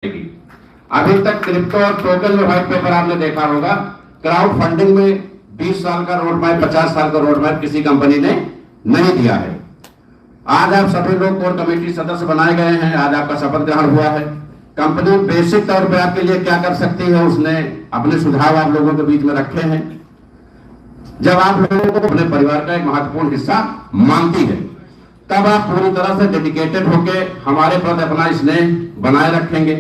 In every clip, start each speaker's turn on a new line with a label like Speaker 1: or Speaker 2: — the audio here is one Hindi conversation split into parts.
Speaker 1: अभी तक क्रिप्टो और टोकन में व्हाइट पेपर आपने देखा होगा। क्राउड फंडिंग में 20 साल का रोड मैप, 50 साल का रोड मैप किसी कंपनी ने नहीं दिया है। आज आप सभी लोग कोर कमेटी सदस्य बनाए गए हैं, आज आपका शपथ ग्रहण हुआ है। कंपनी बेसिक तौर पे आपके लिए क्या कर सकती है, उसने अपने सुझाव आप लोगों के बीच में रखे हैं। जब आप लोगों को अपने परिवार का एक महत्वपूर्ण हिस्सा मानती है, तब आप पूरी तरह से डेडिकेटेड होके हमारे प्रति अपना स्नेह बनाए रखेंगे।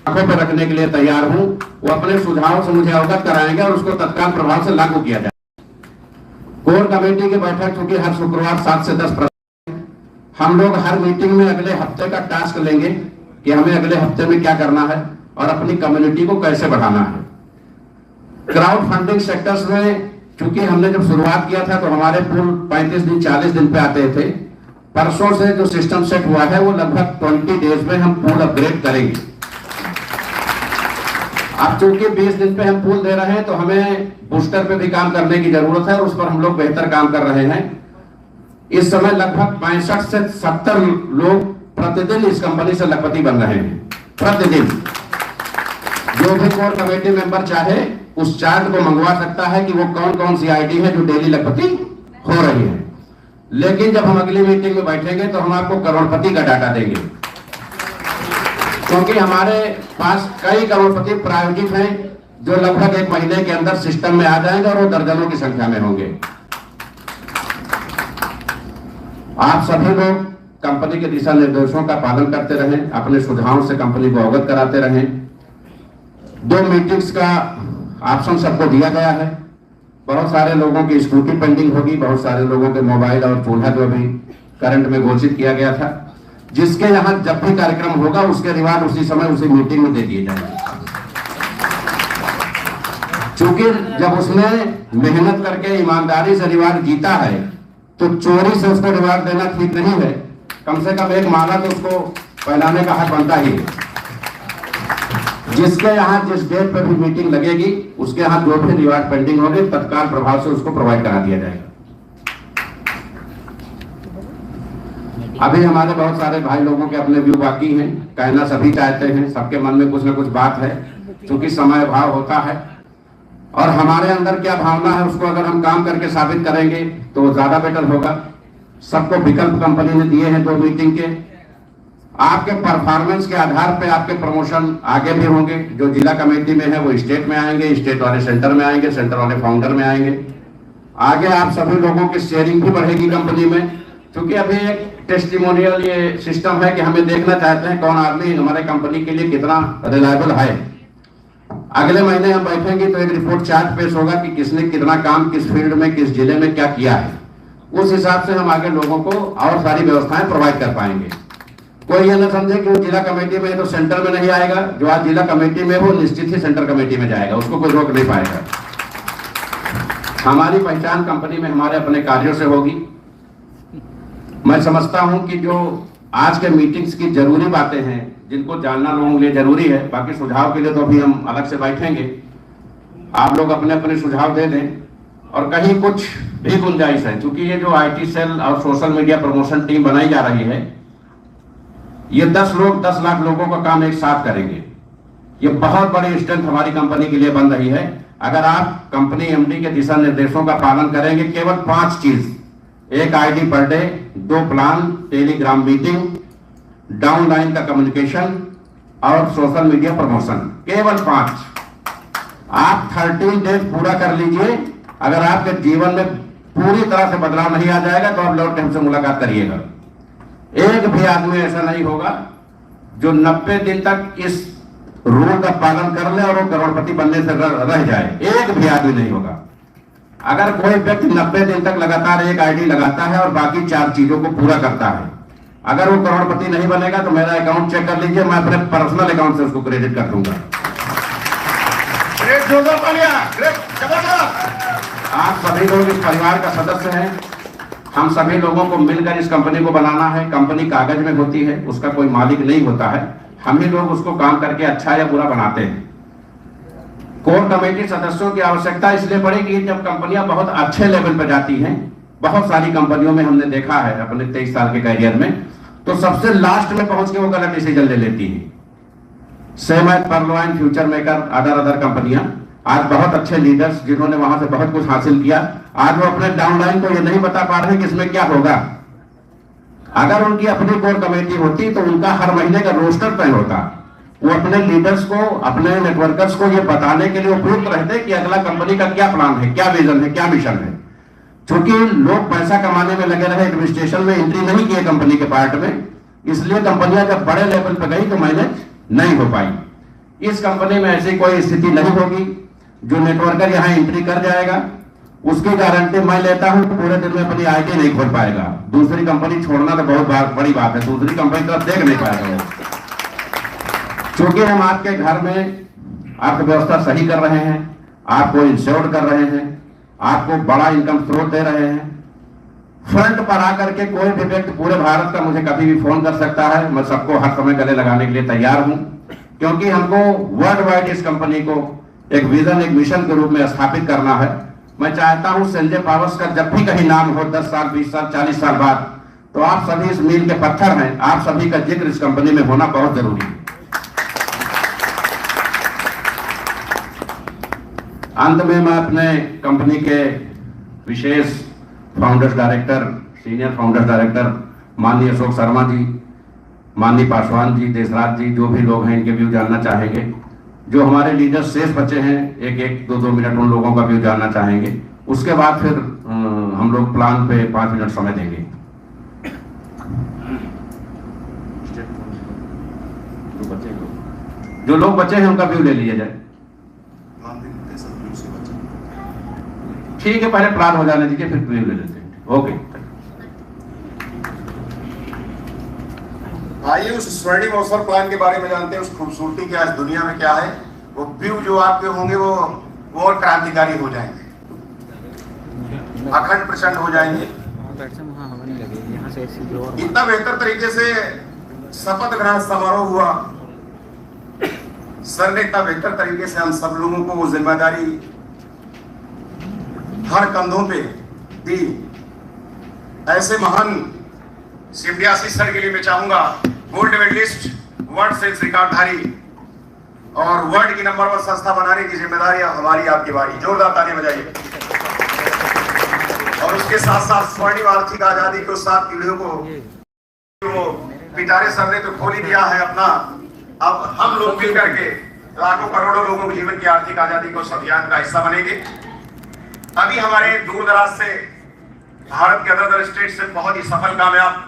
Speaker 1: आंखों पर रखने के लिए तैयार हूं। वो अपने सुझावों से मुझे अवगत कराएंगे और उसको तत्काल प्रभाव से लागू किया जाए। कोर कमेटी की बैठक चूंकि हर शुक्रवार 7 से 10 हम लोग हर मीटिंग में अगले हफ्ते का टास्क लेंगे कि हमें अगले हफ्ते में क्या करना है और अपनी कम्युनिटी को कैसे बढ़ाना है। क्राउड फंडिंग सेक्टर्स में चूंकि हमने जब शुरुआत किया था तो हमारे पूल 35 दिन 40 दिन पे आते थे। परसों से जो सिस्टम सेट हुआ है वो लगभग 20 डेज में हम पूल अपग्रेड करेंगे। अब चूंकि 20 दिन पे हम पूल दे रहे हैं तो हमें बूस्टर पे भी काम करने की जरूरत है और उस पर हम लोग बेहतर काम कर रहे हैं। इस समय लगभग 65 से 70 लोग प्रतिदिन इस कंपनी से लखपति बन रहे हैं। प्रतिदिन जो भी कोर कमेटी मेंबर चाहे उस चार्ट को मंगवा सकता है कि वो कौन कौन सी आईडी है जो डेली लखपति हो रही है। लेकिन जब हम अगली मीटिंग में बैठेंगे तो हम आपको करोड़पति का डाटा देंगे, क्योंकि हमारे पास कई करोड़पति प्रायोजित हैं जो लगभग 1 महीने के अंदर सिस्टम में आ जाएंगे और वो दर्जनों की संख्या में होंगे। आप सभी लोग कंपनी के दिशा निर्देशों का पालन करते रहें, अपने सुझावों से कंपनी को अवगत कराते रहें। 2 मीटिंग्स का ऑप्शन सबको दिया गया है। बहुत सारे लोगों की स्कूटी पेंडिंग होगी, बहुत सारे लोगों के मोबाइल और चूल्हा जो अभी करंट में घोषित किया गया था, जिसके यहाँ जब भी कार्यक्रम होगा उसके रिवार्ड उसी समय उसी मीटिंग में दे दिए जाएंगे। क्योंकि जब उसने मेहनत करके ईमानदारी से रिवार्ड जीता है तो चोरी से उसको रिवार्ड देना ठीक नहीं है। कम से कम एक माला तो उसको पहनाने का हक बनता ही है। जिसके यहाँ जिस डेट पर भी मीटिंग लगेगी उसके यहाँ जो भी रिवार्ड पेंडिंग होंगे तत्काल प्रभाव से उसको प्रोवाइड करा दिया जाएगा। अभी हमारे बहुत सारे भाई लोगों के अपने व्यू बाकी हैं, कहना सभी चाहते हैं, सबके मन में कुछ न कुछ बात है। क्योंकि समय भाव होता है और हमारे अंदर क्या भावना है उसको अगर हम काम करके साबित करेंगे तो ज्यादा बेटर होगा। सबको विकल्प कंपनी ने दिए हैं 2 मीटिंग के। आपके परफॉर्मेंस के आधार पे आपके प्रमोशन आगे भी होंगे। जो जिला कमेटी में है वो स्टेट में आएंगे, स्टेट वाले सेंटर में आएंगे, सेंटर वाले फाउंडर में आएंगे। आगे आप सभी लोगों की शेयरिंग भी बढ़ेगी कंपनी में। क्योंकि अभी एक टेस्टिमोनियल ये सिस्टम है कि हमें देखना चाहते हैं कौन आदमी हमारे कंपनी के लिए कितना रिलायबल है। अगले महीने हम बैठेंगे तो एक रिपोर्ट चार्ट पेश होगा कि किसने कितना काम किस फील्ड में किस जिले में क्या किया है। उस हिसाब से हम आगे लोगों को और सारी व्यवस्थाएं प्रोवाइड कर पाएंगे। कोई ये न समझे कि वो जिला कमेटी में है तो सेंटर में नहीं आएगा। जो आज जिला कमेटी में वो निश्चित ही सेंटर कमेटी में जाएगा, उसको कोई रोक नहीं पाएगा। हमारी पहचान कंपनी में हमारे अपने कार्यों से होगी। मैं समझता हूं कि जो आज के मीटिंग्स की जरूरी बातें हैं जिनको जानना लोगों के लिए जरूरी है, बाकी सुझाव के लिए तो अभी हम अलग से बैठेंगे। आप लोग अपने अपने सुझाव दे दें और कहीं कुछ भी गुंजाइश है, क्योंकि ये जो आईटी सेल और सोशल मीडिया प्रमोशन टीम बनाई जा रही है, ये 10 लोग 10 लाख लोगों का काम एक साथ करेंगे। ये बहुत बड़ी स्ट्रेंथ हमारी कंपनी के लिए बन रही है। अगर आप कंपनी एमडी के दिशा निर्देशों का पालन करेंगे, केवल 5 चीज, 1 ID per day, 2 plan, Telegram meeting, downline का कम्युनिकेशन और सोशल मीडिया प्रमोशन, केवल 5। आप 13 डेज पूरा कर लीजिए। अगर आपके जीवन में पूरी तरह से बदलाव नहीं आ जाएगा तो आप लौट के हमसे मुलाकात करिएगा। एक भी आदमी ऐसा नहीं होगा जो 90 दिन तक इस रूल का पालन कर ले और वो करोड़पति बनने से रह जाए। एक भी आदमी नहीं होगा। अगर कोई व्यक्ति 90 दिन तक लगातार 1 आईडी लगाता है और बाकी 4 चीजों को पूरा करता है, अगर वो करोड़पति नहीं बनेगा तो मेरा अकाउंट चेक कर लीजिए, मैं अपने पर्सनल अकाउंट से उसको क्रेडिट कर दूंगा। आप सभी लोग इस परिवार का सदस्य हैं। हम सभी लोगों को मिलकर इस कंपनी को बनाना है। कंपनी कागज में होती है, उसका कोई मालिक नहीं होता है। हम ही लोग उसको काम करके अच्छा या बुरा बनाते हैं। कोर कमेटी सदस्यों की आवश्यकता इसलिए पड़ेगी जब कंपनियां बहुत अच्छे लेवल पर जाती हैं। बहुत सारी कंपनियों में हमने देखा है अपने 23 साल के कैरियर में, तो सबसे लास्ट में पहुंच के वो गलत डिसीजन ले लेती है। सेम परलोइन, फ्यूचर मेकर, अदर कंपनियां, आज बहुत अच्छे लीडर्स जिन्होंने वहां से बहुत कुछ हासिल किया, आज वो अपने डाउनलाइन को ये नहीं बता पा रहे कि इसमें क्या होगा। अगर उनकी अपनी कोर कमेटी होती तो उनका हर महीने का रोस्टर तय होता, वो अपने लीडर्स को, अपने नेटवर्कर्स को ये बताने के लिए उपयुक्त रहते कि अगला कंपनी का क्या प्लान है, क्या विजन है, क्या मिशन है। क्योंकि लोग पैसा कमाने में लगे रहे, एडमिनिस्ट्रेशन में एंट्री नहीं किए कंपनी के पार्ट में, इसलिए कंपनियां जब बड़े लेवल पर गई तो मैनेज नहीं हो पाई। इस कंपनी में ऐसी कोई स्थिति नहीं होगी। जो नेटवर्कर यहाँ एंट्री कर जाएगा उसकी गारंटी मैं लेता हूं, पूरे दिन में अपनी आईडी नहीं खोल पाएगा। दूसरी कंपनी छोड़ना तो बहुत बड़ी बात है, दूसरी कंपनी तरफ देख नहीं पाएगा। क्योंकि हम आपके घर में अर्थव्यवस्था सही कर रहे हैं, आपको इंश्योर कर रहे हैं, आपको बड़ा इनकम स्रोत दे रहे हैं। फ्रंट पर आकर के कोई भी व्यक्ति पूरे भारत का मुझे कभी भी फोन कर सकता है, मैं सबको हर समय गले लगाने के लिए तैयार हूं। क्योंकि हमको वर्ल्ड वाइड इस कंपनी को एक विजन, एक मिशन के रूप में स्थापित करना है। मैं चाहता हूं संजय पावर्स का जब भी कहीं नाम हो 10 साल, 20 साल, 40 साल बाद, तो आप सभी इस मील के पत्थर हैं, आप सभी का जिक्र इस कंपनी में होना बहुत जरूरी है। अंत में मैं अपने कंपनी के विशेष founders director, senior founders director माननीय अशोक शर्मा जी, माननीय पासवान जी, देशराज जी, जो भी लोग हैं इनके व्यू जानना चाहेंगे। जो हमारे लीडर शेष बचे हैं, एक 2 मिनट उन लोगों का व्यू जानना चाहेंगे। उसके बाद फिर हम लोग प्लान पे 5 मिनट समय देंगे। जो लोग बचे हैं उनका व्यू ले लिया जाए। ठीक है, पहले प्लान हो जाने दीजिए, फिर व्यू ले लेते हैं। ओके,
Speaker 2: आइए उस स्वर्णिम अवसर प्लान के बारे में जानते हैं, उस खूबसूरती की आज दुनिया में क्या है। वो व्यू जो आपके होंगे वो और क्रांतिकारी हो जाएंगे, अखंड प्रचंड हो जाएंगे। इतना बेहतर तरीके से शपथ ग्रहण समारोह हुआ, सर ने इतना बेहतर तरीके से हम सब लोगों को वो जिम्मेदारी हर कंधों पे दी। ऐसे महान सिम्बियासिस सर के लिए मैं चाहूंगा गोल्ड मेडलिस्ट, वर्ल्ड सेल्स रिकॉर्डधारी और वर्ल्ड की नंबर 1 संस्था बनाने की जिम्मेदारी हमारी, आपकी बारी। जोरदार ताली बजाइए। और उसके साथ साथ स्वर्णिम आर्थिक आजादी को 7 पीढ़ियों को पिटारे सर ने तो खोल ही दिया है अपना। अब हम लोग मिलकर के लाखों करोड़ों लोगों के जीवन की आर्थिक आजादी को अभियान का हिस्सा बनेंगे। अभी हमारे दूर दराज से, भारत के अदर स्टेट से बहुत ही सफल कामयाब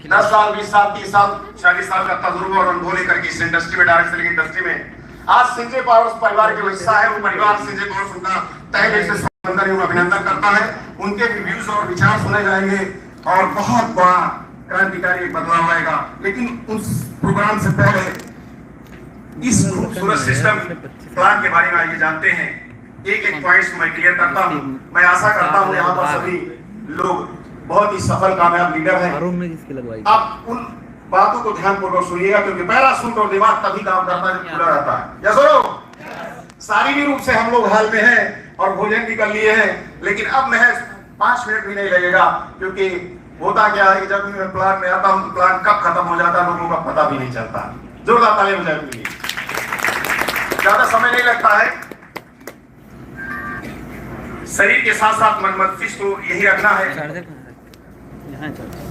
Speaker 2: 10 साल, 20 साल, 30 साल, 40 साल का तजुर्बा और अनुभव लेकर के इस इंडस्ट्री में, डायरेक्ट सेलिंग इंडस्ट्री में आज संजय पावर्स परिवार के हिस्सा है। वो परिवार संजय पावर्स उनका तहे दिल से अभिनंदन करता है। उनके व्यूज और विचार सुने जाएंगे और बहुत बड़ा क्रांतिकारी बदलाव आएगा। लेकिन उस प्रोग्राम से पहले इस खूबसूरत सिस्टम प्लान के बारे में आइए जानते हैं। एक पॉइंट्स मैं क्लियर करता हूं। मैं आशा करता हूं यहाँ पर सभी लोग बहुत ही सफल कामयाब लीडर हैं। आप उन बातों को ध्यानपूर्वक सुनिएगा, क्योंकि पैराशूट और दिमाग तभी काम करता है जब खुला रहता है। यस, शारीरिक रूप से हम लोग हाल में हैं और भोजन भी कर लिए हैं, लेकिन अब महज 5 मिनट भी नहीं लगेगा। क्योंकि होता क्या है कि जब मैं प्लान में आता हूं तो प्लान कब खत्म हो जाता है लोगों का पता भी नहीं चलता। जोरदार ताली बजाइए। ज्यादा समय नहीं लगता है। शरीर के साथ साथ मन मस्तिष्क को यही रखना है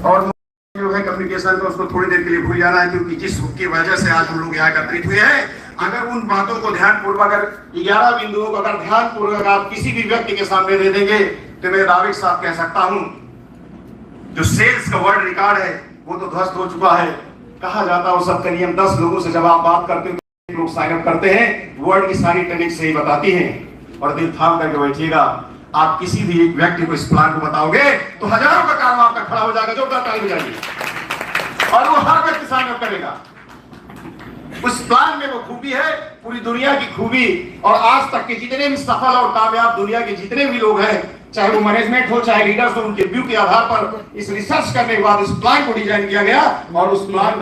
Speaker 2: और जो है कम्युनिकेशन को उसको थोड़ी देर के लिए भूल जाना है। क्योंकि जिसकी वजह से आज हम लोग यहाँ एकत्रित हुए हैं, अगर उन बातों को ध्यानपूर्वक, अगर 11 बिंदुओं को अगर ध्यानपूर्वक आप किसी भी व्यक्ति के सामने दे देंगे तो मैं दावे के साथ कह सकता हूं जो सेल्स का वर्ल्ड रिकॉर्ड है वो तो ध्वस्त हो चुका है। कहा जाता है वो सबका नियम 10 लोगों से जब आप बात करते हो लोग साइन अप करते हैं, वर्ल्ड की सारी ट्रेनिंग सही बताती हैं। और दिल थाम करके बैठिएगा, आप किसी भी एक व्यक्ति को इस प्लान को बताओगे तो हजारों का काम आपका खड़ा हो जाएगा। जोरदार ताली बजाइए। और वो हर व्यक्ति साइन अप करेगा। उस प्लान में वो खूबी है, पूरी दुनिया की खूबी। और आज तक के जितने भी सफल और कामयाब दुनिया के जितने भी लोग हैं, चाहे वो मैनेजमेंट हो चाहे लीडर्स हो, उनके व्यू के आधार पर इस रिसर्च करने के बाद इस प्लान को डिजाइन किया गया। और उस प्लान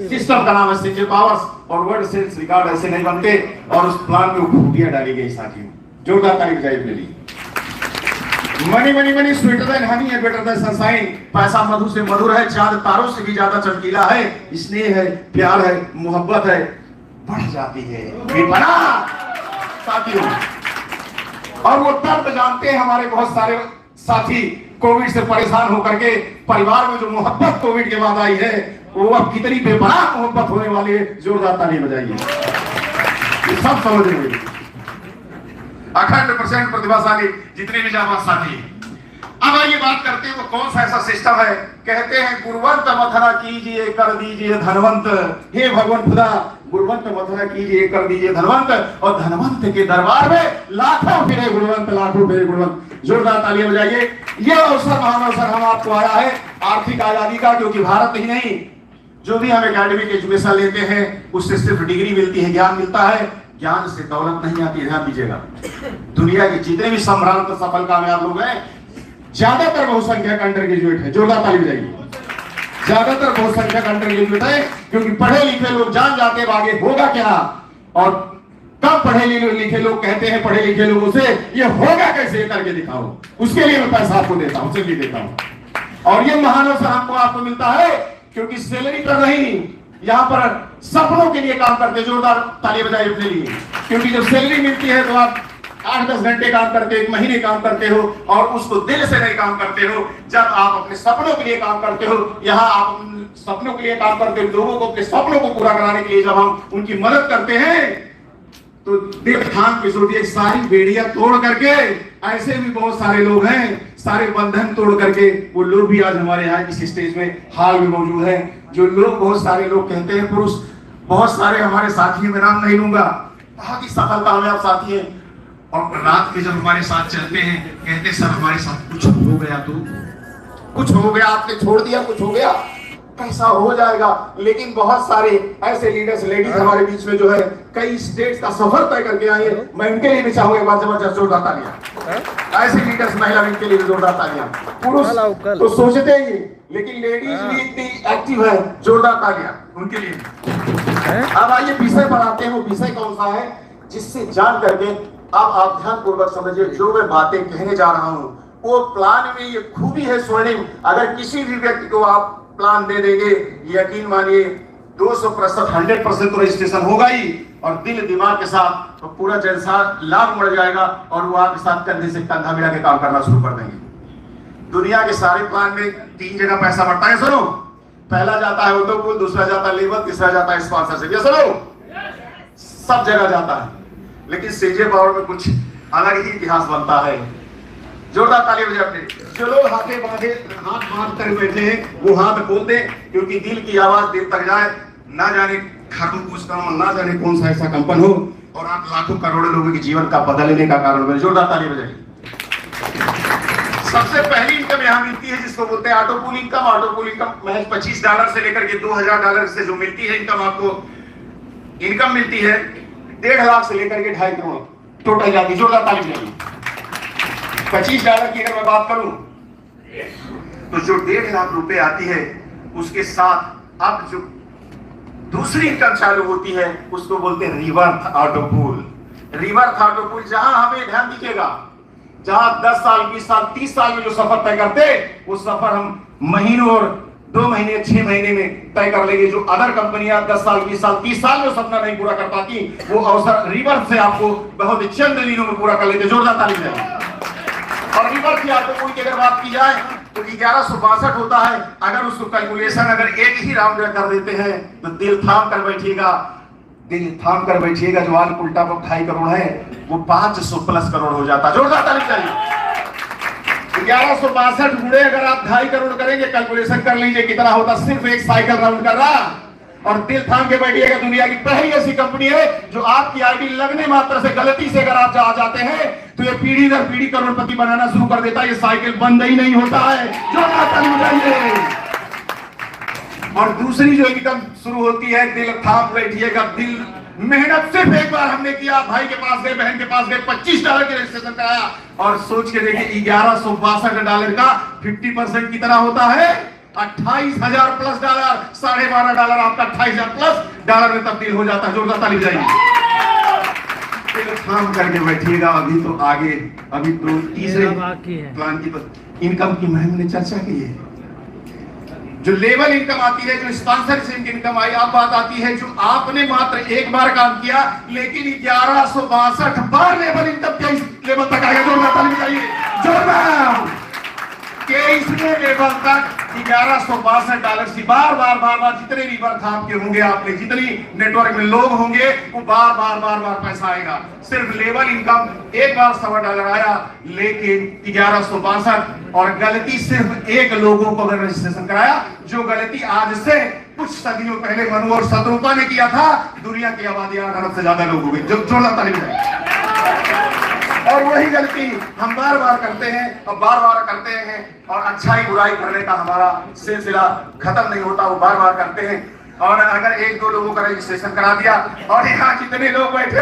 Speaker 2: सिस्टम का नाम है संजय पावर्स। और वर्ल्ड सेल्स रिकॉर्ड ऐसे नहीं बनते। और उस प्लान में खूबियां डाली गई साथियों। जोरदार ताली बजाइए मेरे लिए। Money money money sweeter than Honey है, बेटर देन सनशाइन। पैसा मधु से मधुर है, चांद तारों से भी ज्यादा चमकीला है। स्नेह है, प्यार है, मोहब्बत है, बढ़ जाती है बेपनाह साथियों। और वो दर्द जानते हैं हमारे बहुत सारे साथी कोविड से परेशान होकर के परिवार में जो मोहब्बत कोविड के बाद आई है वो अब कितनी बेपनाह मोहब्बत होने वाली है। जोरदार ताली बजाइए, ये सब समझ रहे हैं। अखंड परसेंट प्रतिभाशाली जितने भी जाबाज साथी हैं। अब आइए बात करते हैं वो कौन सा ऐसा सिस्टम है। कहते हैं गुणवंत मथना कीजिए कर दीजिए धनवंत। हे भगवान खुदा, गुणवंत मथना कीजिए कर दीजिए धनवंत, और धनवंत के दरबार में लाखों फिरे गुणवंत, लाखों फिरे गुणवंत। जोरदार तालियां बजाइए। यह अवसर, महान अवसर हम आपको आया है आर्थिक आजादी का, क्योंकि भारत ही नहीं, जो भी हम एकेडमिक एजुकेशन लेते हैं उससे सिर्फ डिग्री मिलती है, ज्ञान मिलता है, ज्ञान से दौलत नहीं आती। ध्यान दीजिएगा, दुनिया के जितने भी सम्रांत सफल कामयाब लोग हैं ज्यादातर बहुसंख्यक अंडर ग्रेजुएट है। जोरदार ताली बजाइए। ज्यादातर बहुसंख्यक अंडर ग्रेजुएट है, क्योंकि पढ़े लिखे लोग जान जाते हैं आगे होगा क्या, और कम पढ़े लिखे लोग कहते हैं पढ़े लिखे लोगों से ये होगा कैसे करके दिखाओ, उसके लिए मैं पैसा आपको देता हूं, चलिए देता हूं। और ये महान अवसर हमको आपको मिलता है क्योंकि सैलरी पर नहीं, यहाँ पर सपनों के लिए काम करते। जोरदार ताली बजाइए अपने लिए, क्योंकि जब सैलरी मिलती है तो आप 8-10 घंटे काम करते हो, 1 महीने काम करते हो, और उसको दिल से नहीं काम करते हो। जब आप अपने सपनों के लिए काम करते हो, यहाँ आप अपने सपनों के लिए काम करते हो, लोगों को अपने सपनों को पूरा कराने के लिए जब हम उनकी मदद करते हैं तो दिल थाम के सोचिए, सारी बेड़ियां तोड़ करके, ऐसे भी बहुत सारे लोग हैं, सारे बंधन तोड़ करके वो लोग भी आज हमारे यहाँ इस स्टेज में हाल में मौजूद हैं। जो लोग, बहुत सारे लोग कहते हैं, पुरुष बहुत सारे हमारे साथियों में नाम नहीं लूंगा, बहुत ही सफल कामयाब साथी हैं, और रात के जब हमारे साथ चलते हैं कहते सर हमारे साथ कुछ हो गया तो, कुछ हो गया, आपने छोड़ दिया, कुछ हो गया, कैसा हो जाएगा। लेकिन बहुत सारे ऐसे लीडर्स, लेडीज हमारे बीच में जो है कई स्टेट्स का सफर तय करके आई है। मैं उनके लिए भी चाहूंगा एक बार जबरदस्त जोरदार तालियां। ऐसे लीडर्स, महिला इनके लिए जोरदार तालियां। पुरुष तो सोचते ही, लेकिन लेडीज भी इतनी एक्टिव है, जोरदार तालियां उनके लिए। अब आइए विषय पर आते हैं। वो विषय कौन सा है जिससे जान करके अब आप ध्यान पूर्वक समझिए। जो मैं बातें कहने जा रहा हूं वो प्लान में ये खूबी है स्वर्णिम। अगर किसी भी व्यक्ति को आप प्लान दे देंगे, यकीन मानिए 200% 100% तो रजिस्ट्रेशन होगा ही, और दिल दिमाग के साथ तो पूरा जलसा लाभ बढ़ जाएगा, और वो आपके साथ कंधे से कंधा मिला के काम करना शुरू कर देंगे। दुनिया के सारे प्लान में 3 जगह पैसा बढ़ता है, सुनो। पहला जाता है ऑटोपूल, दूसरा जाता है लेबर, तीसरा जाता है स्पॉन्सरशिप। ये सुनो, सब जगह जाता है, लेकिन सीजे पावर में कुछ अलग ही इतिहास बनता है। जोरदार ताली बजाइए अपने। जो लोग हाथ बांध कर बैठे हैं वो हाथ खोल दे, क्योंकि दिल की आवाज दिल तक जाए। ना जाने खाटू कुछ काम, ना जाने कौन सा ऐसा कंपन हो, और आप लाखों करोड़ों लोगों के जीवन का बदलने का कारण बने। जोरदार ताली बजाइए। सबसे पहली इनकम यहाँ मिलती है जिसको बोलते हैं ऑटोपूल इनकम। ऑटोपूल इनकम महज $25 से लेकर के $2000 से जो मिलती है इनकम, आपको इनकम मिलती है 1.5 लाख से लेकर के 2.5 करोड़ टोटल जाती है। जोरदार ताली बजाइए। $25 की अगर मैं बात करूं तो जो 1.5 लाख रुपए आती है, उसके साथ अब जो दूसरी इनकम चालू होती है उसको बोलते हैं रिवर्स ऑटोपूल। रिवर्स ऑटोपूल, जहां हमें ध्यान दीजिएगा, जहां 10 साल 20 साल 30 साल में जो सफर तय करते, वो सफर हम महीनों और 2 महीने 6 महीने में तय कर लेंगे। जो अदर कंपनियां 10 साल 20 साल 30 साल में सपना नहीं पूरा कर पाती, वो अवसर रिवर्स से आपको बहुत ही चंद दिनों में पूरा कर लेते। जोरदार ताली बजाइए। और रिवर्स की ऑटोपूल की अगर बात की जाए तो 1162 होता है। अगर उसको कैलकुलेशन अगर एक ही राउंड में कर देते हैं तो दिल थाम कर बैठिएगा, दिल थाम कर बैठिएगा। जो आज उल्टा वो 2.5 करोड़ है वो 500+ करोड़ हो जाता है। जोरदार ताली बजाइए। 1162 गुणे अगर आप 2.5 करोड़ करेंगे, कैलकुलेशन कर लीजिए कितना होता। सिर्फ एक साइकिल राउंड कर रहा, और दिल थाम के बैठिएगा। दुनिया की पहली ऐसी कंपनी है जो आपकी आईडी लगने मात्र से, गलती से अगर आप आ जाते हैं तो ये पीढ़ी दर पीढ़ी करोड़पति बनाना शुरू कर देता है। ये साइकिल बंद ही नहीं होता है। जोरदार ताली बजाइए। और दूसरी जो इनकम शुरू होती है, दिल थाम बैठिएगा। दिल मेहनत सिर्फ एक बार हमने किया, भाई के पास गए, बहन के पास गए, $25 के रजिस्ट्रेशन कराया, और सोच के देखिए $1162 का 50% कितना होता है? $28,000+ $12.5 आपका $28,000+ में तब्दील हो जाता है। जोरदार ताली बजाइए। काम करके बैठिएगा। अभी तो आगे, अभी तो तीसरे प्लान की तो इनकम की हमने चर्चा की है। जो लेवल इनकम आती है, जो स्पॉन्सरशिप इनकम आई, अब बात आती है जो आपने मात्र एक बार काम किया लेकिन 1162 बार लेवल इनकम 23 लेवल तक आएगा। जोरदार ताली बजाइए, जोरदार। 23वें लेवल तक $1162 की बार बार जितने रिवर था आपके होंगे, आपने जितनी नेटवर्क में लोग होंगे, वो बार बार पैसा आएगा। सिर्फ लेवल इनकम एक बार $1.25 आया लेकिन 1162, और गलती सिर्फ एक लोगों को अगर रजिस्ट्रेशन कराया, जो गलती आज से कुछ सदियों पहले मनु और शत्रुपा ने किया था, दुनिया की आबादी 8 अरब से ज्यादा लोग हो गए। जो जोरदार ताली बजाइए। और वही गलती हम बार करते हैं और बार करते हैं, और अच्छाई बुराई करने का हमारा सिलसिला खत्म नहीं होता, वो बार करते हैं। और अगर 1-2 लोगों का रजिस्ट्रेशन करा दिया, और यहाँ जितने लोग बैठे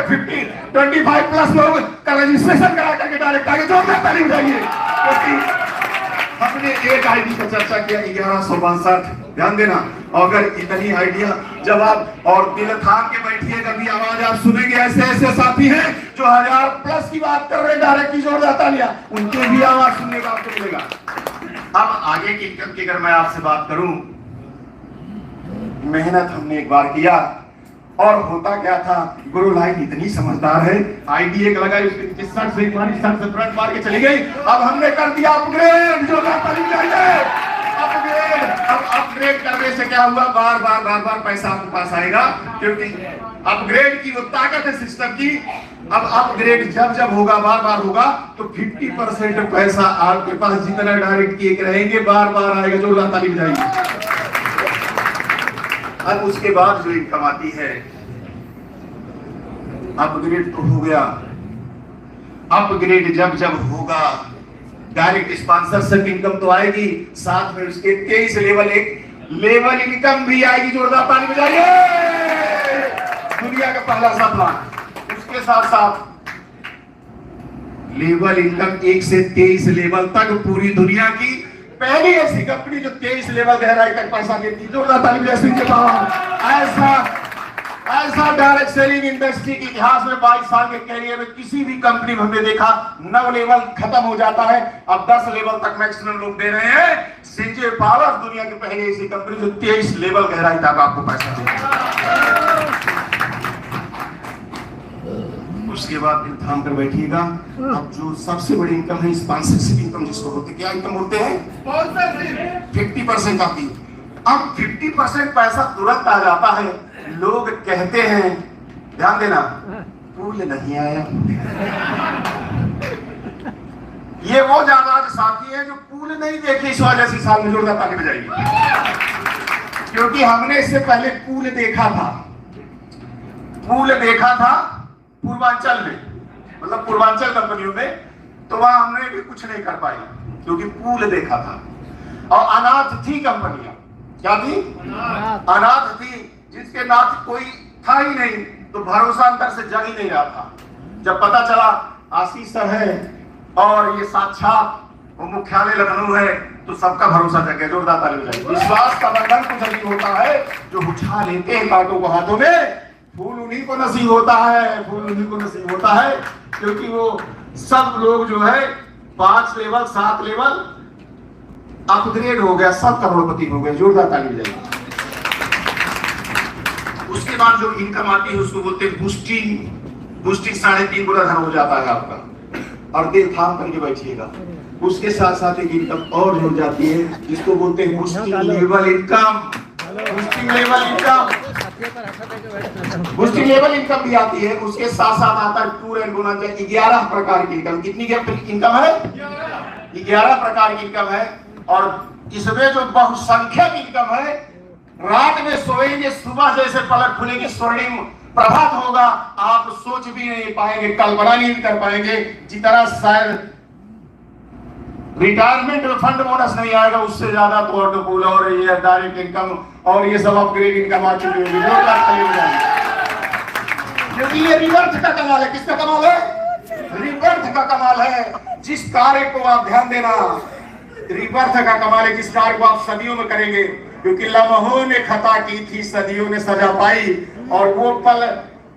Speaker 2: 25 प्लस लोग का रजिस्ट्रेशन करा करके डायरेक्ट आगे जोरदार ताली बजाइए, क्योंकि हमने एक आईडी पर चर्चा किया 1162। ध्यान देना, अगर इतनी आइडिया जब आप और दिल थाम के बैठिए, कभी आवाज आप सुनेंगे, ऐसे साथी हैं जो 1000 प्लस की बात कर रहे हैं, डायरेक्ट की जोरदार तालियां, उनके भी आवाज सुनने का आपको मिलेगा। अब आगे की इनकम की अगर मैं आपसे बात करूं, मेहनत हमने एक बार किया और होता क्या था, गुरु लाइन इतनी समझदार है, आईडी एक लगाई, उसके नीचे 60 से तुरंत मार के चली गई। अब हमने कर दिया अपग्रेड, जोरदार ताली बजाइए, अपग्रेड। अब अपग्रेड करने से क्या हुआ, बार पैसा आपके पास आएगा, क्योंकि अपग्रेड की वो ताकत है सिस्टम की। अब अपग्रेड जब होगा, बार होगा, तो 50% पैसा आपके पास जितना डायरेक्ट किए रहेंगे, बार आएगा। जोरदार ताली बजाइए। अब उसके बाद जो इनकम आती है, अपग्रेड तो हो गया, अपग्रेड जब होगा, डायरेक्ट स्पॉन्सरशिप इनकम तो आएगी, साथ में उसके 23 लेवल इनकम भी आएगी। जोरदार ताली बजाइए, दुनिया का पहला सपना। उसके साथ लेवल इनकम 1 से 23 लेवल तक, पूरी दुनिया की पहली ऐसी कंपनी जो 23 लेवल गहराई तक पैसा देती। जोरदार ताली बजाइए। ऐसा डायरेक्ट सेलिंग इंडस्ट्री के इतिहास में 22 साल के कैरियर में किसी भी कंपनी में हमने देखा 9 लेवल खत्म हो जाता है, अब 10 लेवल तक मैक्सिमम लोग दे रहे हैं। सिंजे पावर दुनिया की पहली ऐसी कंपनी जो 23 लेवल गहराई तक आपको पैसा देती। उसके बाद दिल थाम कर बैठिएगा। अब जो सबसे बड़ी इनकम है स्पॉन्सरशिप इनकम, जिसको बोलते क्या इनकम बोलते हैं, 50% आती है। अब 50% पैसा तुरंत आ जाता है। लोग कहते हैं, ध्यान देना, पूल नहीं आया। ये वो ज्यादा साथी है जो पूल नहीं देखे, इस वजह से साल में जोरदार ताली बजाइए, क्योंकि हमने इससे पहले पूल देखा था पूर्वांचल में, मतलब पूर्वांचल कंपनियों में, तो वहां हमने भी कुछ नहीं कर पाई क्योंकि पूल देखा था। और अनाथ थी कंपनियां, क्या थी, अनाथ थी, जिसके नाथ कोई था ही नहीं, तो भरोसा अंदर से जग ही नहीं रहा था। जब पता चला आशीष सर है और ये साक्षात वो मुख्यालय लखनऊ है, तो सबका भरोसा जग गया। जोरदार ताली बजाइए। विश्वास का बंधन कुछ नहीं होता है, जो उठा लेते हैं कांटों को हाथों में, फूल उन्हीं को नसीब होता है, फूल उन्हीं को नसीब होता है, क्योंकि वो सब लोग जो है 5 लेवल 7 लेवल अपग्रेड हो गया, सब करोड़पति हो गए। जोरदार ताली बजाइए। उसके बाद जो इनकम आती है उसको बोलते हैं बूस्टिंग। 3.5 गुना धन हो जाता है आपका, और दिल थाम करके बैठिएगा। उसके साथ एक इनकम और जुड़ जाती है, जिसको बोलते हैं boosting level income. Boosting level income भी आती है। उसके साथ आता है टूर एंड बोनस। 11 प्रकार की इनकम। कितनी इनकम है, 11 प्रकार की इनकम है। और इसमें जो बहुसंख्यक इनकम है, रात में सोएंगे, सुबह जैसे पलक खुलेगी, स्वर्णिम प्रभात होगा, आप सोच भी नहीं पाएंगे, कल्पना नहीं कर पाएंगे, जितना शायद रिटायरमेंट में फंड बोनस नहीं आएगा, उससे ज्यादा तो ऑटोपूल और ये डायरेक्ट इनकम और ये सब अपग्रेड इनकम आ चुकी होगी। क्योंकि ये रिवर्थ का कमाल है। किसका कमाल है, रिवर्थ का कमाल है। जिस कार्य को आप ध्यान देना, रिवर्थ का कमाल है, जिस कार्य को आप सदियों में करेंगे, क्योंकि लम्हों ने खता की थी, सदियों ने सजा पाई, और वो पल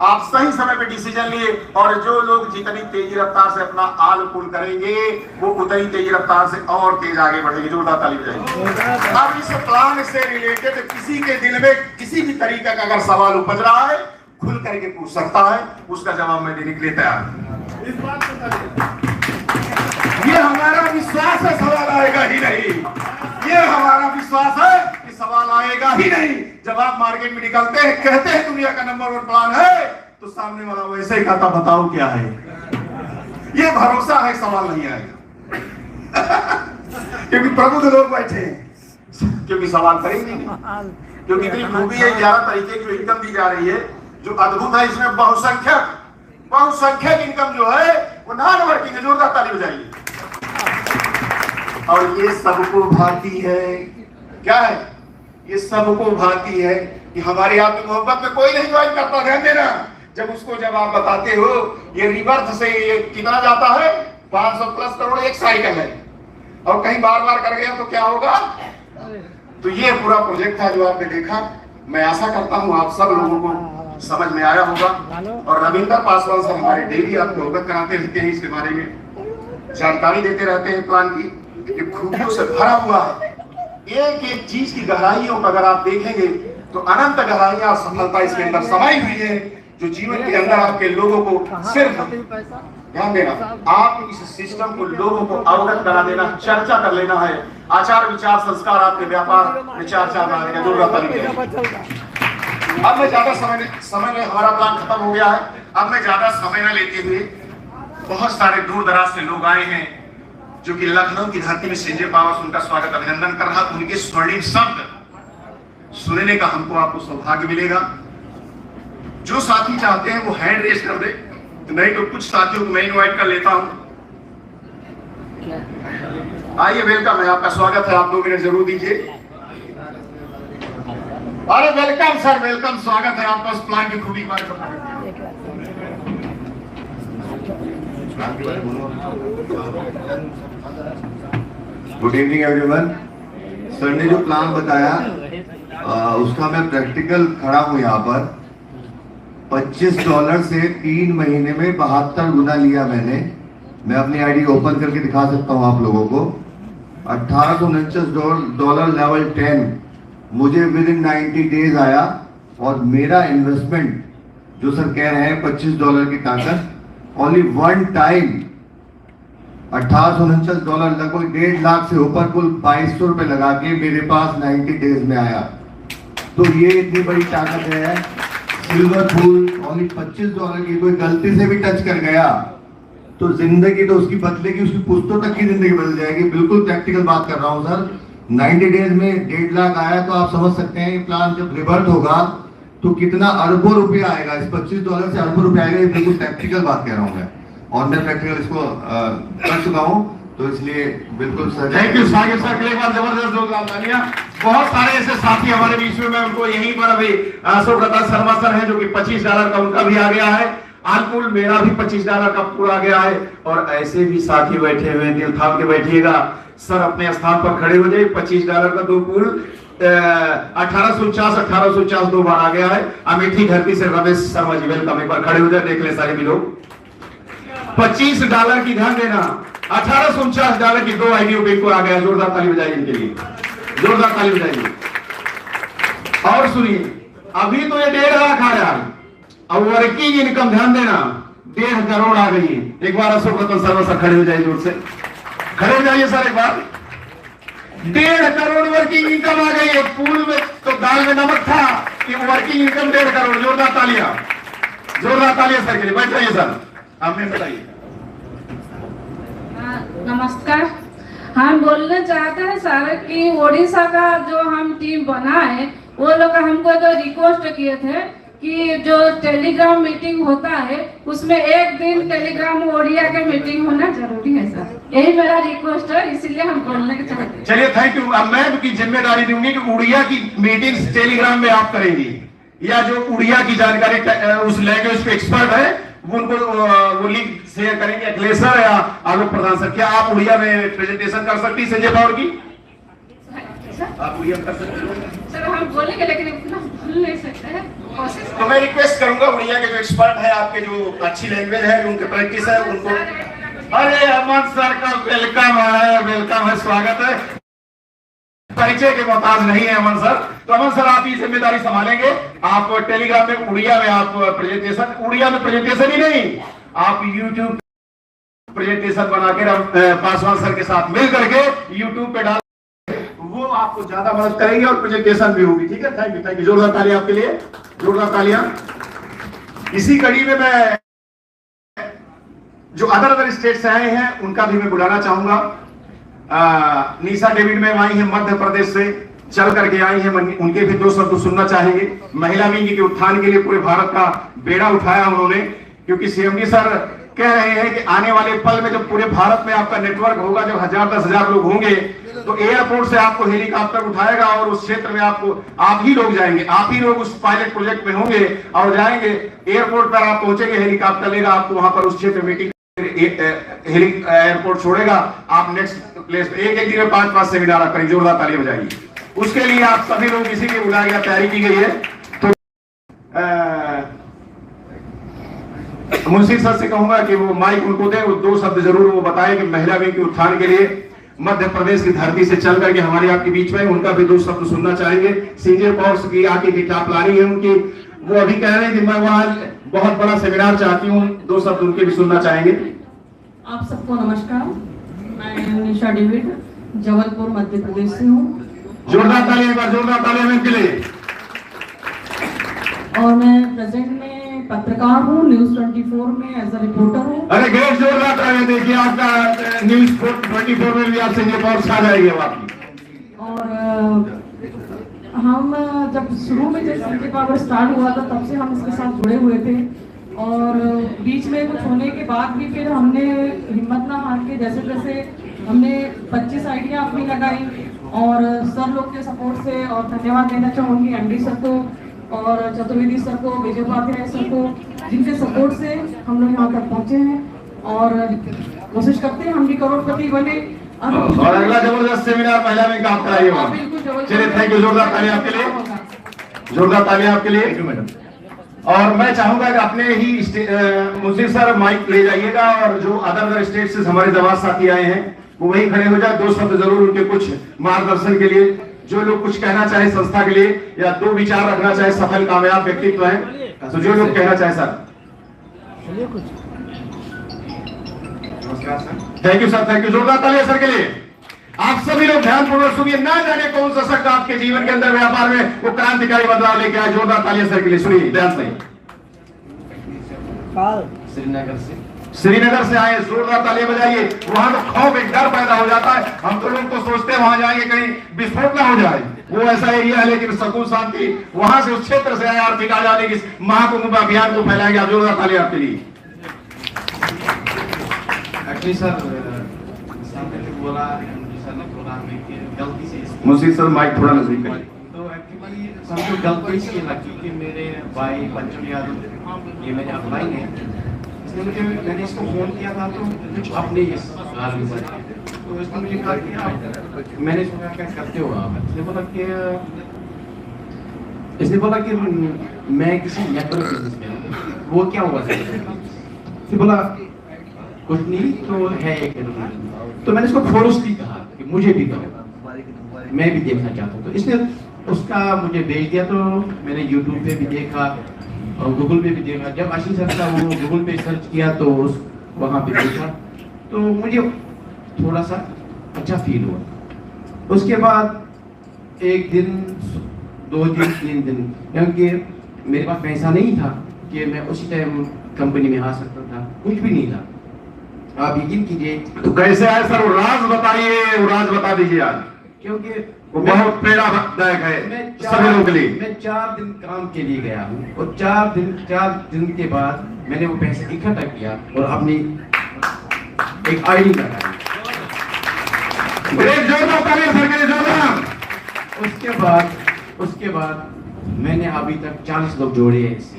Speaker 2: आप सही समय पे डिसीजन लिए और जो लोग जितनी तेजी रफ्तार से अपना आल पुल करेंगे वो उतनी तेजी रफ्तार से और तेज आगे बढ़ेंगे। जोरदार ताली बजाइए। अब इस प्लान से रिलेटेड किसी के दिल में किसी भी तरीके का अगर सवाल उपज रहा है खुल करके पूछ सकता है, उसका जवाब मैं देने के लिए तैयार हूं। इस बात ये हमारा विश्वास है, सवाल आएगा ही नहीं। ये हमारा विश्वास है कि सवाल आएगा ही नहीं। जब आप मार्केट में निकलते हैं, कहते हैं दुनिया का नंबर 1 प्लान है, तो सामने वाला वैसे ही कहता बताओ क्या है। ये भरोसा है, सवाल नहीं आएगा। क्योंकि प्रबुद्ध लोग बैठे हैं, क्योंकि सवाल करेंगे नहीं। क्योंकि इतनी खूबी है, 11 तरीके की इनकम दी जा रही है जो अद्भुत है। इसमें बहुसंख्यक इनकम जो है वो नॉन वर्किंग है। जोरदार ताली बजाइए। और ये सबको भाती है, क्या है? ये सबको भाती है कि हमारी आपकी मोहब्बत में कोई नहीं ज्वाइन करता। ध्यान देना, जब आप बताते हो ये रिवर्थ से ये कितना जाता है, 500 प्लस करोड़ एक साइकिल है, और कहीं बार बार कर गया तो क्या होगा? तो ये पूरा प्रोजेक्ट था जो आपने देखा। मैं आशा करता हूं आप सब लोगों को समझ में आया होगा। और रविंद्र पासवान सर हमारे डेली आपको अवगत कराते रहते हैं, इसके बारे में जानकारी देते रहते हैं। प्लान की खूबियों से भरा हुआ है। एक एक चीज की गहराइयों को अगर आप देखेंगे तो अनंत गहराइयां सफलता इसके अंदर समाई हुई है, जो जीवन के अंदर आपके लोगों को सिर्फ ध्यान देना, आप इस सिस्टम को लोगों को अवगत करा देना, चर्चा कर लेना है। आचार विचार संस्कार आपके व्यापार विचार लाने का जरूरत नहीं। अब मैं ज्यादा समय में हमारा प्लान खत्म हो गया है। अब मैं ज्यादा समय न लेते हुए, बहुत सारे दूर दराज से लोग आए हैं जो कि लखनऊ की धरती में संजय पावर उनका स्वागत अभिनंदन कर रहा। उनके स्वर्णिम शब्द सुनने का हमको आपको सौभाग्य मिलेगा। जो साथी चाहते हैं वो हैंड रेस कर दे, नहीं तो कुछ साथियों को मैं इनवाइट कर लेता हूं। आइए, वेलकम है, आपका स्वागत है। आप 2 मिनट जरूर दीजिए। अरे वेलकम सर, वेलकम, स्वागत है आपका उस प्लान की खूबी बारे में।
Speaker 3: Good evening everyone. सर ने जो प्लान बताया उसका मैं प्रैक्टिकल खड़ा हूँ यहाँ पर। $25 से 3 महीने में 72 गुना लिया मैंने। मैं अपनी आईडी ओपन करके दिखा सकता हूँ आप लोगों को। $1849 लेवल 10 मुझे विद इन 90 डेज आया। और मेरा इन्वेस्टमेंट जो सर कह रहे हैं $25 की ताकत, ओनली वन टाइम $1849 लगभग 1.5 लाख से ऊपर कुल 2200 रुपए लगा के मेरे पास 90 डेज में आया। तो ये इतनी बड़ी ताकत है। सिल्वर फूल ओनली $25 की, कोई गलती से भी टच कर गया तो जिंदगी तो उसकी बदलेगी, उसकी पुश्तों तक की जिंदगी बदल जाएगी। बिल्कुल प्रैक्टिकल बात कर रहा हूँ सर। 90 डेज में 1.5 लाख आया, तो आप समझ सकते हैं प्लान जब रिवर्ट होगा तो कितना अरबों रुपया आएगा। इस $25 से अरबों रुपया आएगा। ये बिल्कुल प्रैक्टिकल बात कह रहा हूँ मैं, और मैं प्रैक्टिकल इसको कर चुका हूँ, तो इसलिए बिल्कुल sir.
Speaker 2: Thank you Saqib sir, एक बार जबरदस्त जोरदार तालियां। बहुत सारे ऐसे साथी हमारे बीच में, मैं उनको यहीं पर अभी सुब्रता शर्मा सर हैं जो कि $25 का उनका भी आ गया है। आलकुल मेरा भी $25 का पूरा आ गया है। और ऐसे भी साथी बैठे हुए, दिल थाम के बैठिएगा। सर अपने स्थान पर खड़े हो जाइए। $25 का 2 पुल 1849 2 बार आ गया है। अमेठी धरती से रमेश शर्मा जी, वेलकम, एक बार खड़े हो जाए, देख ले सारे भी लोग। $25 की, ध्यान देना, $1849 की 2 आईडियो पे इनको आ गया। जोरदार ताली बजाइए इनके लिए, जोरदार ताली बजाइए। और सुनिए, अभी तो ये 1.5 लाख आया, अब वर्किंग इनकम ध्यान देना 1.5 करोड़ आ गई है। एक बार अशोक रतन शर्मा सर खड़े हो जाइए, जोर से खड़े हो जाइए सर। एक बार 1.5 करोड़ वर्किंग इनकम आ गई है। पूल में तो दाल में नमक था कि वर्किंग इनकम 1.5 करोड़। जोरदार तालियां, जोरदार तालियां सर के लिए। बैठ जाइए सर, हमें बताइए।
Speaker 4: नमस्कार। हम बोलना चाहते हैं सर कि ओडिशा का जो हम टीम बना है, वो लोग हमको जो रिक्वेस्ट किए थे कि जो टेलीग्राम मीटिंग होता है उसमें एक दिन टेलीग्राम ओडिया के मीटिंग होना जरूरी है सर। यही मेरा रिक्वेस्ट है, इसीलिए हम बोलने के चाहते हैं।
Speaker 2: चलिए, थैंक यू। अब मैं की जिम्मेदारी दूंगी कि उड़िया की मीटिंग टेलीग्राम में आप करेंगी, या जो उड़िया की जानकारी उस लैंग्वेज पे एक्सपर्ट है उनको वो लिंक शेयर करेंगे, अखिलेश सर या आलोक प्रधान सर। क्या आप उड़िया में प्रेजेंटेशन कर सकती है संजय पावर की? आप उड़िया कर सकते हो
Speaker 4: सर? हम बोलेंगे लेकिन इतना भूल नहीं सकते हैं।
Speaker 2: तो मैं रिक्वेस्ट करूंगा उड़िया के जो एक्सपर्ट है, आपके जो अच्छी लैंग्वेज है, जो उनके प्रैक्टिस है, उनको। अरे अमन सर का वेलकम है, स्वागत है। परिचय के मोहताज नहीं है अमन सर, तो अमन सर आप ये जिम्मेदारी संभालेंगे। आप टेलीग्राम में उड़िया में आप प्रेजेंटेशन, उड़िया में प्रेजेंटेशन ही नहीं, आप यूट्यूब प्रेजेंटेशन बनाकर पासवान सर के साथ मिल करके यूट्यूब पे डाल, वो आपको ज्यादा मदद करेंगे और प्रेजेंटेशन भी होगी। ठीक है, थैंक यू। जोरदार तालियां आपके लिए, जोरदार तालियां। इसी कड़ी में मैं जो अदर स्टेट से आए हैं उनका भी मैं बुलाना चाहूंगा। निशा डेविड मैम आई हैं मध्य प्रदेश से, चल करके आई हैं, उनके भी दो शब्द सुनना चाहेंगे। महिला विंग के उत्थान के लिए पूरे भारत का बेड़ा उठाया उन्होंने, क्योंकि सीएमडी सर कह रहे हैं कि आने वाले पल में जब पूरे भारत में आपका नेटवर्क होगा, जब 1000-10,000 लोग होंगे, तो एयरपोर्ट से आपको हेलीकॉप्टर उठाएगा और उस क्षेत्र में आप ही लोग जाएंगे, आप ही लोग उस पायलट प्रोजेक्ट में होंगे और जाएंगे एयरपोर्ट पर, आप पहुंचेंगे, हेलीकॉप्टर लेगा आपको वहां पर उस क्षेत्र मीटिंग, एयरपोर्ट छोड़ेगा, आप नेक्स्ट प्लेस पे एक दिन में 5-5 सेमिनार आप करेंगे। जोरदार ताली बजाइए। उसके लिए आप सभी लोग इसी के बुलाए गया, तैयारी की गई है। तो मुंशी सर से कहूंगा कि वो माइक उनको दे, वो 2 शब्द जरूर वो बताए कि महिला विंग के उत्थान के लिए मध्य प्रदेश की धरती से चल करके हमारे आपके बीच में, उनका भी 2 शब्द सुनना चाहेंगे। सीनियर पॉर्स की आके की क्या प्लानिंग है उनकी, वो अभी कह रहे हैं कि मैं वहां बहुत बड़ा सेमिनार चाहती हूँ, 2 शब्द उनके भी सुनना चाहेंगे।
Speaker 5: आप सबको नमस्कार, मैं निशा डेविड जबलपुर मध्य प्रदेश से हूँ।
Speaker 2: जोरदार तालियां, एक बार जोरदार तालियां इनके लिए।
Speaker 5: और मैं प्रेजेंट में पत्रकार हूँ, न्यूज 24 में एज अ रिपोर्टर हूँ।
Speaker 2: अरे ग्रेट, जोरदार तालियां। देखिए आपका न्यूज 24 में भी आपसे ये पॉर्स आ जाएगी आपकी।
Speaker 5: और हम जब शुरू में जब संजय पावर स्टार्ट हुआ था, तब से हम इसके साथ जुड़े हुए थे, और बीच में कुछ होने के बाद भी फिर हमने हिम्मत ना हार के जैसे जैसे हमने 25 आइडिया अपनी लगाई, और सर लोग के सपोर्ट से, और धन्यवाद देना चाहूँगी एमडी सर को और चतुर्वेदी सर को, विजय उपाध्याय सर को, जिनके सपोर्ट से हम लोग यहाँ तक पहुँचे हैं, और कोशिश करते हैं हम भी करोड़पति बने।
Speaker 2: और अगला जबरदस्त सेमिनार महिला विंग का आप कराइएगा। चलिए, थैंक यू, जोरदार तालियां आपके लिए, जोरदार तालियां आपके लिए। Thank you madam. और मैं चाहूंगा कि अपने ही मुंशी सर माइक ले जाइएगा, और जो अदर स्टेट से हमारे जवान साथी आए हैं वो वही खड़े हो जाए। 2 शब्द जरूर उनके कुछ मार्गदर्शन के लिए, जो लोग कुछ कहना चाहे संस्था के लिए, या 2 विचार रखना चाहे, सफल कामयाब व्यक्तित्व है, तो जो लोग कहना चाहे sir. Thank you sir, thank you. जोरदार तालियां सर के लिए। आप सभी लोग ध्यानपूर्वक सुनिए, ना जाने कौन सा शख्स आपके जीवन के अंदर, व्यापार में वो क्रांतिकारी बदलाव लेके आए। जोरदार तालियां सर के लिए, सुनिए ध्यान से। श्रीनगर से आए, जोरदार तालियां बजाइए। वहां तो खौफ, एक डर पैदा हो जाता है, हम तो लोग तो सोचते हैं वहां जाएंगे कहीं विस्फोट ना हो जाए, वो ऐसा एरिया है, लेकिन सुकून शांति वहां से, उस क्षेत्र से आए, आर्थिक आजादी की महाकुंभ अभियान को फैलाएंगे। जोरदार तालियां आपके लिए।
Speaker 6: एक्चुअली सर बोला, सर ने बोला हमें कि गलती से,
Speaker 2: मुंशी सर माइक थोड़ा नजदीक करिए।
Speaker 6: तो एक्चुअली सबको गलती इसकी लगी कि मेरे भाई बच्चों यादव ये मैंने अप्लाई नहीं, इसलिए मैंने इसको फोन किया था, तो कुछ अपने हाल में तो इसने मुझे कहा कि मैंने इसको क्या करते हो आप, इसने बोला कि मैं किसी नेटवर्क बिजनेस में हूँ। वो क्या हुआ सर, इसने बोला कुछ नहीं, तो है एक, तो मैंने इसको फोर्सली कहा कि मुझे भी करो, मैं भी देखना चाहता हूँ। तो इसने उसका मुझे भेज दिया, तो मैंने यूट्यूब पे भी देखा और गूगल पे भी देखा। जब आशीष सर का वो गूगल पे सर्च किया तो वहाँ पे देखा, तो मुझे थोड़ा सा अच्छा फील हुआ। उसके बाद 1 दिन, 2 दिन, 3 दिन, क्योंकि मेरे पास पैसा नहीं था कि मैं उसी टाइम कंपनी में आ सकता था, कुछ भी नहीं था। आप यकीन कीजिए।
Speaker 2: तो कैसे आए सर, वो राज बताइए, वो राज बता दीजिए आज,
Speaker 6: क्योंकि
Speaker 2: वो बहुत प्रेरणादायक है सभी लोगों के लिए।
Speaker 6: मैं 4 दिन काम के लिए गया हूँ, और 4 दिन के बाद मैंने वो पैसे इकट्ठा किया और अपनी एक आईडी लगाई।
Speaker 2: जोरदार तालियां सर के लिए, जोरदार।
Speaker 6: उसके बाद मैंने अभी तक 40 लोग जोड़े हैं इससे।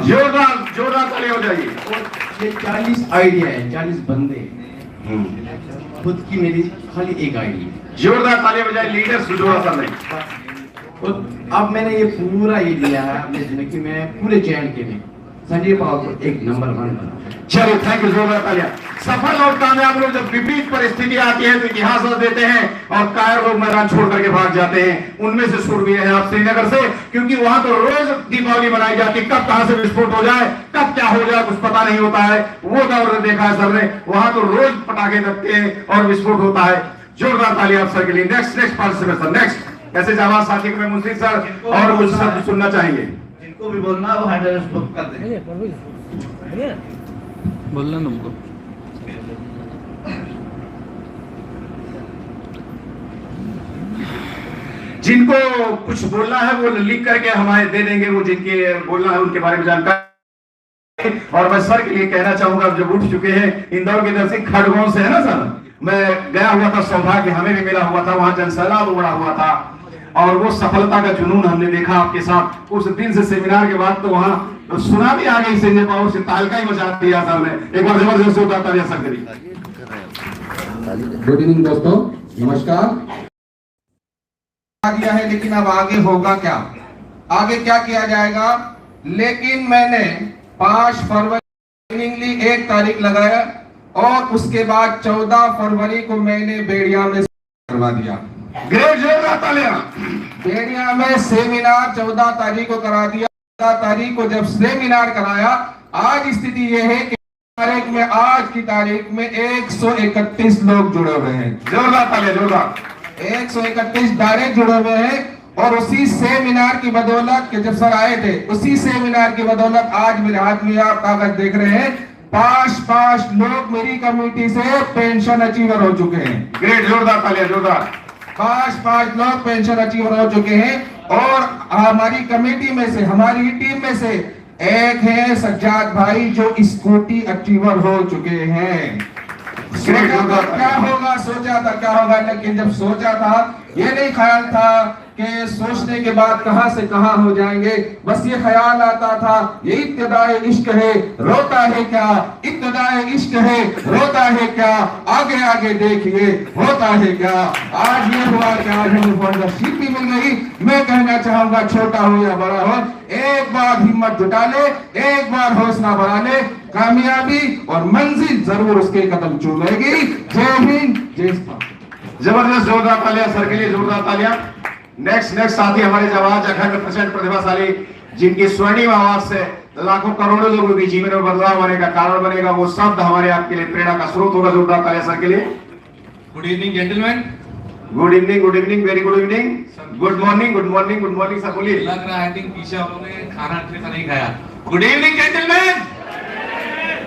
Speaker 2: जोरदार तालियां हो जाइए।
Speaker 6: और ये 40 आइडिया है, 40 बंदे, खुद की मेरी खाली एक आईडी है।
Speaker 2: जोरदार तालियां बजाइए। लीडर्स जोड़ा सा नहीं।
Speaker 6: तो अब मैंने ये पूरा ये लिया है अपने जिंदगी में, पूरे J&K में संजय पावर को एक नंबर 1 बना।
Speaker 2: चलिए, थैंक यू, जोरदार तालियां। सफल और कामयाब लोग जब विपरीत परिस्थिति आती है तो इतिहास रच देते हैं और कायर लोग मैदान छोड़ करके भाग जाते हैं। उनमें से शुरू हैं आप श्रीनगर से, क्योंकि वहां तो रोज दीपावली मनाई जाती, कब कहां से विस्फोट हो जाए, कब क्या हो जाए कुछ पता नहीं होता है। वो दौर देखा है सर ने, वहां तो रोज पटाखे लगते हैं और विस्फोट होता है। जोरदार तालियां आप सर के लिए। नेक्स्ट पार्टिसिपेंट, नेक्स्ट ऐसे जावाज साथी को मैं मुंशी सर और कुछ शब्द सुनना चाहिए।
Speaker 3: जिनको भी बोलना वो हैंड रेज कर दें।
Speaker 7: बोलना तुमको।
Speaker 2: जिनको कुछ बोलना है वो लिख करके हमारे दे देंगे, वो जिनके बोलना है उनके बारे में जानकारी। और मैं सर के लिए कहना चाहूंगा, जब उठ चुके हैं इंदौर के इधर से खड़गों से, है ना सर, मैं गया हुआ था, सौभाग्य हमें भी मिला हुआ था, वहां जनसैलाब उमड़ा हुआ था और वो सफलता का जुनून हमने देखा आपके साथ। उस दिन से सेमिनार के बाद तो वहां सुना भी आ गई, संजय पावर से तालका ही मचा दिया सर ने। एक बार जबरदस्त होता था सर के लिए।
Speaker 1: गुड इवनिंग दोस्तों, नमस्कार।
Speaker 8: दिया है, लेकिन अब आगे होगा क्या, आगे क्या किया जाएगा। लेकिन मैंने 5 फरवरी 1 तारीख लगाया और उसके बाद 14 फरवरी को मैंने बेड़िया में करवा दिया।
Speaker 2: ग्रेट, जोरदार तालियां।
Speaker 8: बेड़िया में सेमिनार 14 तारीख को करा दिया। 14 तारीख को जब सेमिनार कराया, आज स्थिति यह है कि तारीख में, आज की तारीख में 131 लोग जुड़े हुए हैं।
Speaker 2: जोरदार तालियां, जोरदार।
Speaker 8: 131 डायरेक्ट जुड़े हुए हैं और उसी सेमिनार की बदौलत के जब सर आए थे, उसी सेमिनार की बदौलत आज मेरे हाथ में आप कागज देख रहे हैं, 5 लोग मेरी कमेटी से पेंशन अचीवर हो चुके हैं।
Speaker 2: ग्रेट, जोरदार तालियां, जोरदार।
Speaker 8: 5 लोग पेंशन अचीवर हो चुके हैं और हमारी कमेटी में से, हमारी टीम में से एक है सज्जाद भाई जो स्कूटी अचीवर हो चुके हैं। सोचा था क्या होगा, सोचा था क्या होगा, लेकिन जब सोचा था ये नहीं ख्याल था कि सोचने के बाद कहां से कहां हो जाएंगे, बस ये ख्याल आता था ये इब्तिदाए इश्क है, रोता है क्या, इब्तिदाए इश्क है, रोता है क्या, आगे आगे देखिए होता है क्या। आज ये हुआ कि आज हमें स्पॉन्सरशिप भी मिल गई। मैं कहना चाहूंगा, छोटा हो या बड़ा हो, एक बार हिम्मत जुटा ले, एक बार हौसला बढ़ा ले, कामयाबी और मंजिल जरूर उसके कदम चूमेगी। जय हिंद, जय भारत।
Speaker 2: जबरदस्त, जोरदार तालियां सर के लिए, जोरदार तालियां। नेक्स्ट साथी हमारे जवाज अखंड प्रचंड प्रतिभाशाली, जिनकी स्वर्णिम आवाज से लाखों करोड़ों लोगों के जीवन में बदलाव आने का कारण बनेगा, वो शब्द हमारे आपके लिए प्रेरणा का स्रोत होगा। जोरदार तालियां सर के लिए।
Speaker 9: Good evening gentleman.
Speaker 2: Good evening, very good evening, good morning sir, बोलिए।
Speaker 9: लग रहा है आई थिंक पीछे आप लोगों ने खाना अच्छे से नहीं खाया। Good evening gentleman.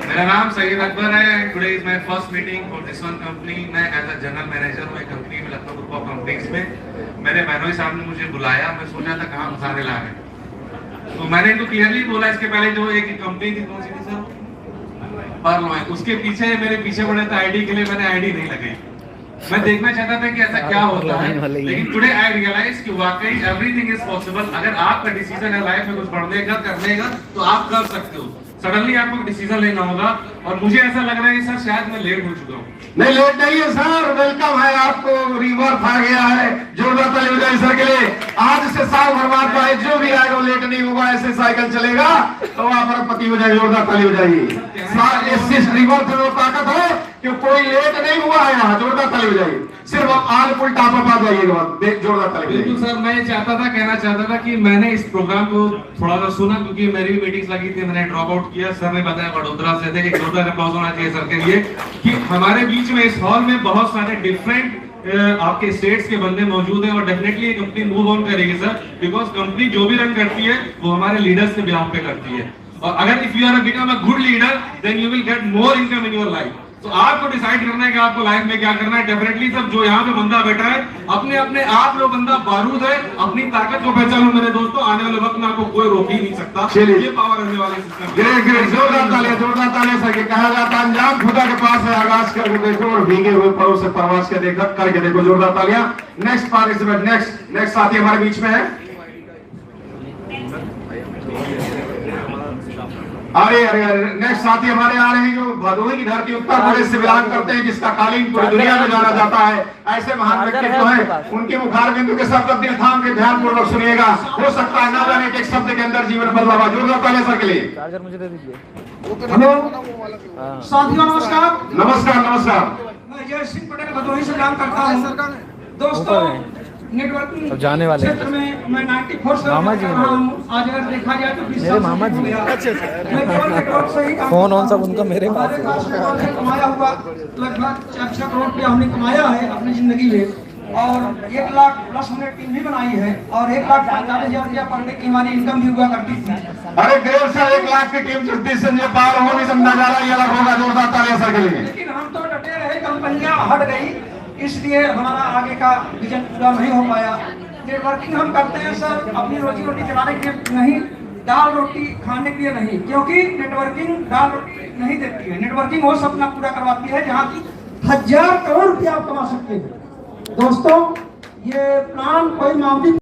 Speaker 9: मेरा नाम सैयद अकबर है। Today is my first meeting for this one company. मैं एज अ जनरल मैनेजर हूं एक कंपनी में, लखनऊ ग्रुप ऑफ कंपनीज में। मेरे बहनोई साहब ने मुझे बुलाया, मैं सोचा था कहां फंसाने ला रहे, तो मैंने इनको क्लियरली बोला, इसके पहले जो एक कंपनी थी, कौन सी थी सर, परलोइन, उसके पीछे मेरे पीछे पड़े थे आईडी के लिए, मैंने आईडी नहीं लगाई। मैं देखना चाहता था कि ऐसा क्या होता है, लेकिन टुडे आई रियलाइज कि वाकई एवरीथिंग इज पॉसिबल। अगर आपका डिसीजन है लाइफ में कुछ बढ़ने का, करने का, तो आप कर सकते हो। सडनली आपको डिसीजन लेना होगा और मुझे ऐसा लग रहा है कि सर शायद मैं लेट हो चुका हूँ।
Speaker 2: नहीं, लेट नहीं है सर, वेलकम है आपको, रिवर्स आ गया है। जोरदार ताली हो जाए सर के लिए। आज से साल भर बाद भाई जो भी आएगा वो लेट नहीं होगा, ऐसे साइकिल चलेगा तो आप अरबपति हो जाए। जोरदार ताली हो जाएगी। रिवर्स में वो ताकत है कि कोई लेट नहीं हुआ है यहाँ। जोरदार ताली हो जाएगी। सिर्फ आप आल पुल टाप अप आ जाइएगा, जोरदार ताली।
Speaker 9: बिल्कुल सर, मैं कहना चाहता था कि मैंने इस प्रोग्राम को थोड़ा सा सुना, क्योंकि मेरी भी मीटिंग्स लगी थी, मैंने ड्रॉप आउट किया। सर ने बताया वडोदरा से थे, एक जोरदार अप्लॉज होना चाहिए सर के लिए कि हमारे बीच में इस हॉल में बहुत सारे डिफरेंट आपके स्टेट्स के बंदे मौजूद हैं और डेफिनेटली ये कंपनी मूव ऑन करेगी सर, बिकॉज कंपनी जो भी रन करती है वो हमारे लीडर्स के बिहाफ पे करती है। और अगर if you are become a good leader then you will get more income in your life. तो आपको डिसाइड करना है कि आपको लाइफ में क्या करना है। डेफिनेटली सब जो यहाँ पे बंदा बैठा है, अपने आप में बंदा बारूद है, अपनी ताकत को पहचानो मेरे दोस्तों। आने वाले वक्त में आपको कोई रोक ही नहीं सकता। ये पावर रहने वाले सिस्टम।
Speaker 2: ग्रेट, जोरदार तालियां सर के। कहा जाता है अंजाम खुदा के पास है, आगाज करके देखो और भीगे हुए परों से प्रवास के देखा करके देखो। जोरदार तालियां। नेक्स्ट पार्टिसिपेंट, नेक्स्ट साथी हमारे बीच में है। अरे अरे अरे नेक्स्ट साथी हमारे आ रहे हैं जो भदोही की धरती उत्तर प्रदेश से बिलोंग करते हैं, जिसका कालीन पूरी दुनिया में जाना जाता है। ऐसे महान व्यक्तित्व है, उनके मुखार बिंदु के शब्द दिल थाम के ध्यान पूर्वक सुनिएगा। हो सकता है ना जाने के एक शब्द के अंदर जीवन बदलाव। जोरदार तालियां सर के लिए।
Speaker 7: चार्जर मुझे दे दीजिए।
Speaker 10: हेलो साथियों, नमस्कार।
Speaker 2: नमस्कार नमस्कार।
Speaker 10: मैं जय सिंह पटेल भदोही से काम करता हूँ। दोस्तों, नेटवर्किंग
Speaker 7: जाने वाले
Speaker 10: क्षेत्र में मैं 94 से
Speaker 7: मामा जी
Speaker 10: कर रहा हूँ। आज अगर देखा जाए तो 20
Speaker 7: मेरे मामा जी।
Speaker 10: मैं केवल नेटवर्क से ही काम
Speaker 7: फोन ऑन
Speaker 10: करता
Speaker 7: सब
Speaker 10: हूँ।
Speaker 7: उनका मेरे पास है।
Speaker 10: हमारे पास में कमाया हुआ लगभग 4 करोड़ रुपया हमने कमाया है अपनी जिंदगी में, और 1 लाख प्लस हमने टीम भी बनाई है, और 1,45,000 रुपया पर डे की हमारी इनकम भी हुआ करती थी।
Speaker 2: अरे 1.5 से 1 लाख की टीम जितनी संजय पाल हो नहीं समझा जा रहा, ये अलग होगा। जोरदार तालियां सर के लिए।
Speaker 10: लेकिन हम तो डटे रहे, कंपनियां हट गई, इसलिए हमारा आगे का विजन पूरा नहीं हो पाया। नेटवर्किंग हम करते हैं सर अपनी रोजी रोटी चलाने के लिए नहीं, दाल रोटी खाने के लिए नहीं, क्योंकि नेटवर्किंग दाल रोटी नहीं देती है। नेटवर्किंग वो सपना पूरा करवाती है जहाँ की 1000 करोड़ रुपया आप कमा सकते हैं। दोस्तों, ये प्लान कोई मामूली